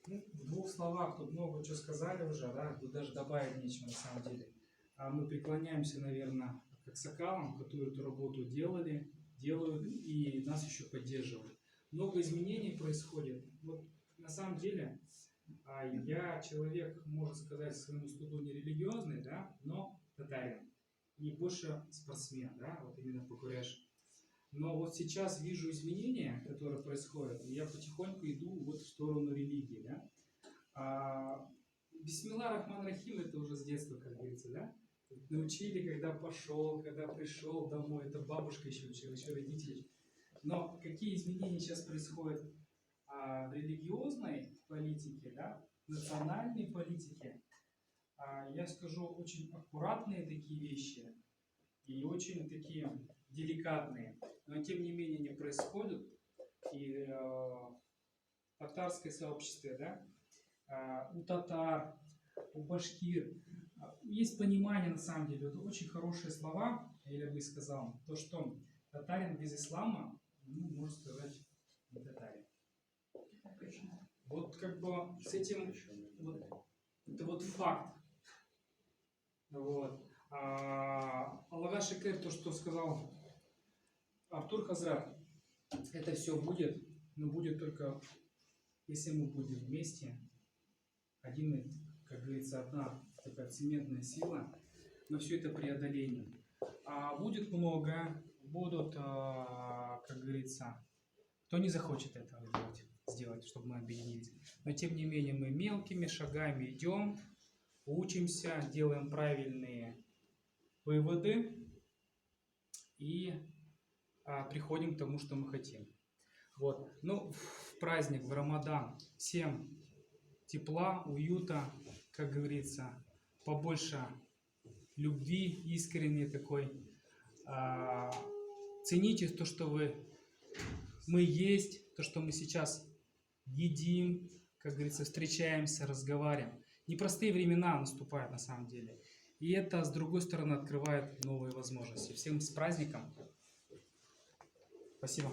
Ну, в двух словах, тут много чего сказали уже, да, тут даже добавить нечего на самом деле. А мы преклоняемся, наверное, к аксакалам, которые эту работу делали, делают и нас еще поддерживают. Много изменений происходит. Вот на самом деле я человек, можно сказать, своему студу не религиозный, да, но татарин. И больше спортсмен, да, вот именно по куреш. Но вот сейчас вижу изменения, которые происходят, и я потихоньку иду вот в сторону религии, да. Бисмилла Рахман Рахим, это уже с детства, как говорится, да. Научили, когда пошел, когда пришел домой, это бабушка еще учила, еще родители. Но какие изменения сейчас происходят в религиозной политике, да, национальной политике, я скажу, очень аккуратные такие вещи и очень такие деликатные, но тем не менее не происходят. И в татарское сообществе, да, у татар, у башкир есть понимание, на самом деле, это очень хорошие слова, я бы сказал, то, что татарин без ислама, ну, можно сказать, не татарин. Вот как бы с этим, вот, это вот факт. Вот. Аллаха шикер, то, что сказал Артур Хазрат, это все будет, но будет только, если мы будем вместе, один, как говорится, одна такая цементная сила на все это преодоление. Будет много, будут, как говорится, кто не захочет этого сделать, чтобы мы объединились. Но тем не менее мы мелкими шагами идем, учимся, делаем правильные выводы и приходим к тому, что мы хотим. Вот. Ну, в праздник, в Рамадан всем тепла, уюта, как говорится, побольше любви искренней такой. Цените то, что мы есть, то, что мы сейчас едим, как говорится, встречаемся, разговариваем. Непростые времена наступают на самом деле. И это, с другой стороны, открывает новые возможности. Всем с праздником! Спасибо.